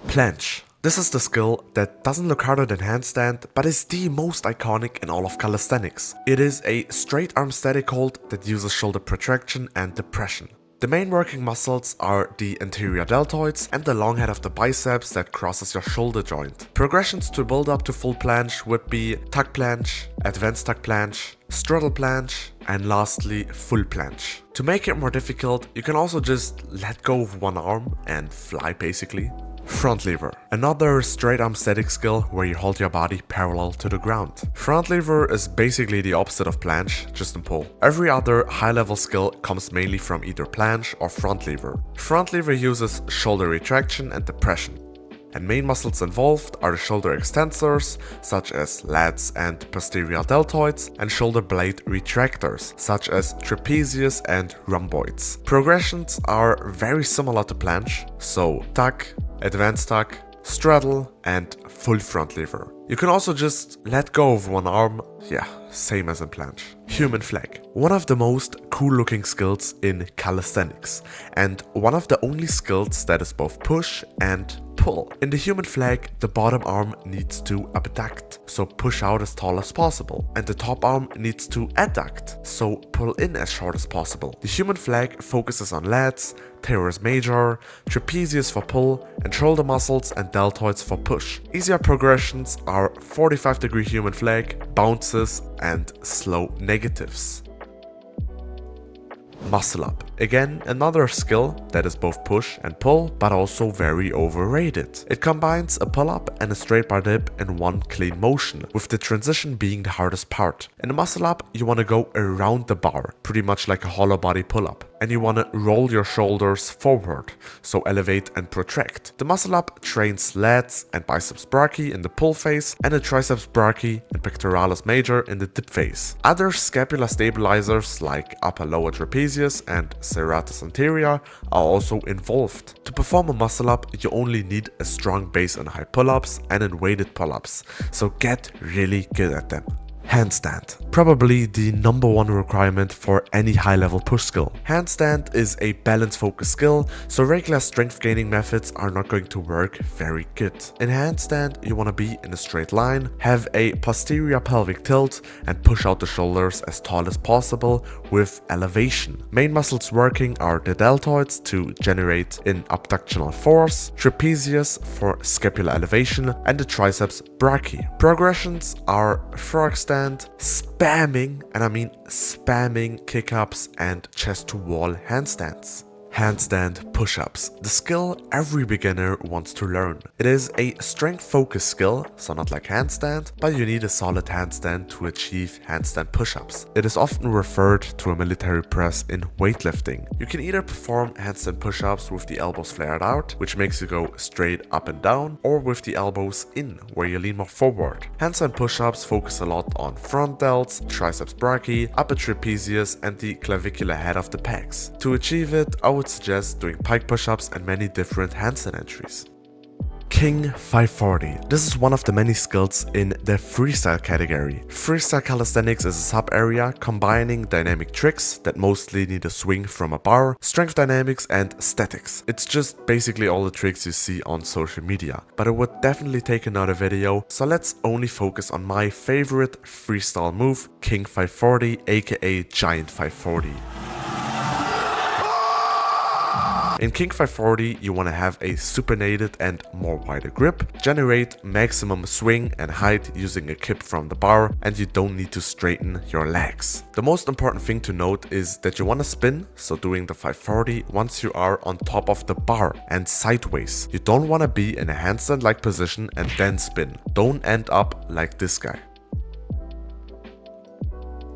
Planche. This is the skill that doesn't look harder than handstand, but is the most iconic in all of calisthenics. It is a straight arm static hold that uses shoulder protraction and depression. The main working muscles are the anterior deltoids and the long head of the biceps that crosses your shoulder joint. Progressions to build up to full planche would be tuck planche, advanced tuck planche, straddle planche, and lastly full planche. To make it more difficult, you can also just let go of one arm and fly basically. Front lever. Another straight arm static skill where you hold your body parallel to the ground. Front lever is basically the opposite of planche, just in pull. Every other high level skill comes mainly from either planche or front lever. Front lever uses shoulder retraction and depression. And main muscles involved are the shoulder extensors, such as lats and posterior deltoids, and shoulder blade retractors, such as trapezius and rhomboids. Progressions are very similar to planche, so tuck, advanced tuck, straddle, and full front lever. You can also just let go of one arm, yeah, same as in planche. Human flag. One of the most cool looking skills in calisthenics, and one of the only skills that is both push and pull. In the human flag, the bottom arm needs to abduct, so push out as tall as possible, and the top arm needs to adduct, so pull in as short as possible. The human flag focuses on lats, teres major, trapezius for pull, and shoulder muscles and deltoids for push. Easier progressions are 45-degree human flag, bounces, and slow negatives. Muscle up. Again, another skill that is both push and pull, but also very overrated. It combines a pull-up and a straight bar dip in one clean motion, with the transition being the hardest part. In a muscle up, you want to go around the bar, pretty much like a hollow body pull-up. And you want to roll your shoulders forward, so elevate and protract. The muscle up trains lats and biceps brachii in the pull phase, and the triceps brachii and pectoralis major in the dip phase. Other scapular stabilizers like upper lower trapezius and serratus anterior are also involved. To perform a muscle up, you only need a strong base in high pull-ups and in weighted pull-ups, so get really good at them. Handstand. Probably the number one requirement for any high-level push skill. Handstand is a balance-focused skill, so regular strength-gaining methods are not going to work very good. In handstand, you want to be in a straight line, have a posterior pelvic tilt, and push out the shoulders as tall as possible with elevation. Main muscles working are the deltoids to generate an abductional force, trapezius for scapular elevation, and the triceps brachii. Progressions are frog stand, spamming, and I mean spamming kick-ups and chest-to-wall handstands. Handstand push-ups, the skill every beginner wants to learn. It is a strength-focused skill, so not like handstand, but you need a solid handstand to achieve handstand push-ups. It is often referred to a military press in weightlifting. You can either perform handstand push-ups with the elbows flared out, which makes you go straight up and down, or with the elbows in, where you lean more forward. Handstand push-ups focus a lot on front delts, triceps brachii, upper trapezius, and the clavicular head of the pecs. To achieve it, I would suggest doing pike push-ups and many different handstand entries. King 540. This is one of the many skills in the freestyle category. Freestyle calisthenics is a sub-area combining dynamic tricks that mostly need a swing from a bar, strength dynamics, and statics. It's just basically all the tricks you see on social media, but it would definitely take another video, so let's only focus on my favorite freestyle move, King 540, aka Giant 540. In King 540, you want to have a supinated and more wider grip, generate maximum swing and height using a kip from the bar, and you don't need to straighten your legs. The most important thing to note is that you want to spin, so doing the 540 once you are on top of the bar and sideways. You don't want to be in a handstand-like position and then spin. Don't end up like this guy.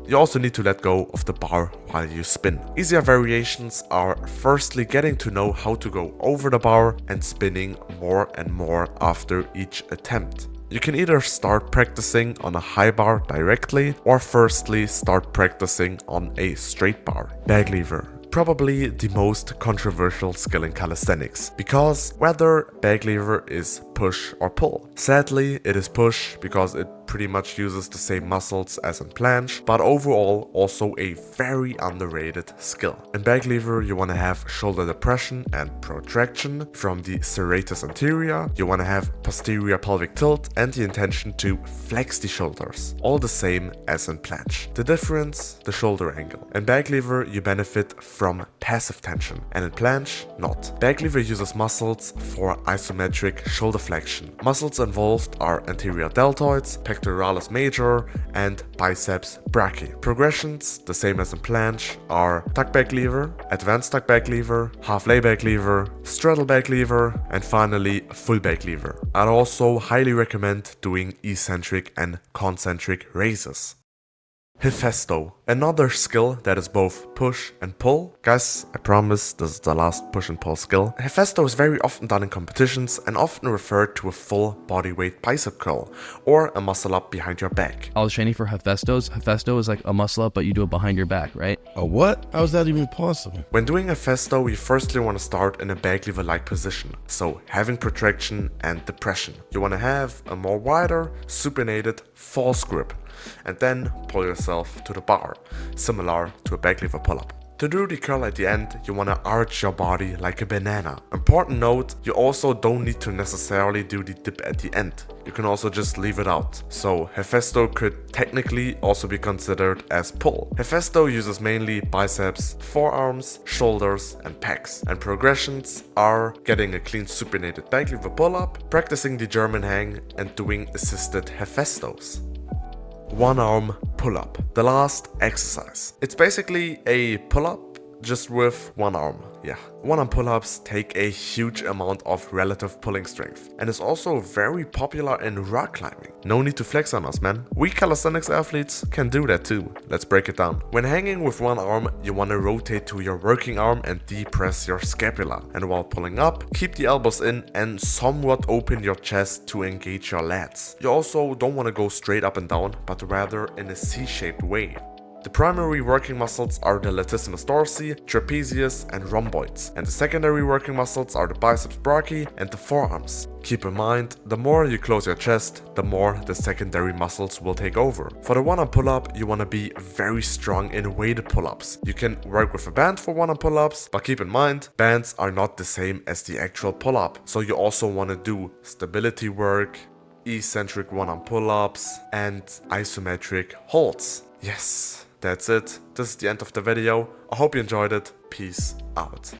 You also need to let go of the bar while you spin. Easier variations are firstly getting to know how to go over the bar and spinning more and more after each attempt. You can either start practicing on a high bar directly, or firstly start practicing on a straight bar. Bag lever. Probably the most controversial skill in calisthenics, because whether bag lever is push or pull. Sadly, it is push because it pretty much uses the same muscles as in planche, but overall also a very underrated skill. In back lever, you want to have shoulder depression and protraction from the serratus anterior. You want to have posterior pelvic tilt and the intention to flex the shoulders, all the same as in planche. The difference, the shoulder angle. In back lever, you benefit from passive tension, and in planche, not. Back lever uses muscles for isometric shoulder flexion. Muscles involved are anterior deltoids, pectoralis major, and biceps brachii. Progressions, the same as in planche, are tuck back lever, advanced tuck back lever, half lay back lever, straddle back lever, and finally full back lever. I'd also highly recommend doing eccentric and concentric raises. Hefesto, another skill that is both push and pull. Guys, I promise this is the last push and pull skill. Hefesto is very often done in competitions and often referred to a full bodyweight bicep curl or a muscle up behind your back. I was training for Hefestos. Hefesto is like a muscle up, but you do it behind your back, right? A what? How is that even possible? When doing Hefesto, you firstly want to start in a back lever-like position, so having protraction and depression. You want to have a more wider, supinated false grip, and then pull yourself to the bar, similar to a back lever pull-up. To do the curl at the end, you want to arch your body like a banana. Important note, you also don't need to necessarily do the dip at the end. You can also just leave it out. So Hefesto could technically also be considered as pull. Hefesto uses mainly biceps, forearms, shoulders, and pecs. And progressions are getting a clean supinated back lever pull-up, practicing the German hang, and doing assisted Hefestos. One arm pull-up, the last exercise. It's basically a pull-up just with one arm. Yeah, one arm pull-ups take a huge amount of relative pulling strength and is also very popular in rock climbing. No need to flex on us, man. We calisthenics athletes can do that too. Let's break it down. When hanging with one arm, you want to rotate to your working arm and depress your scapula. And while pulling up, keep the elbows in and somewhat open your chest to engage your lats. You also don't want to go straight up and down, but rather in a C-shaped way. The primary working muscles are the latissimus dorsi, trapezius, and rhomboids, and the secondary working muscles are the biceps brachii and the forearms. Keep in mind, the more you close your chest, the more the secondary muscles will take over. For the one-arm pull-up, you want to be very strong in weighted pull-ups. You can work with a band for one-arm pull-ups, but keep in mind, bands are not the same as the actual pull-up, so you also want to do stability work, eccentric one-arm pull-ups, and isometric holds. Yes. That's it. This is the end of the video. I hope you enjoyed it. Peace out.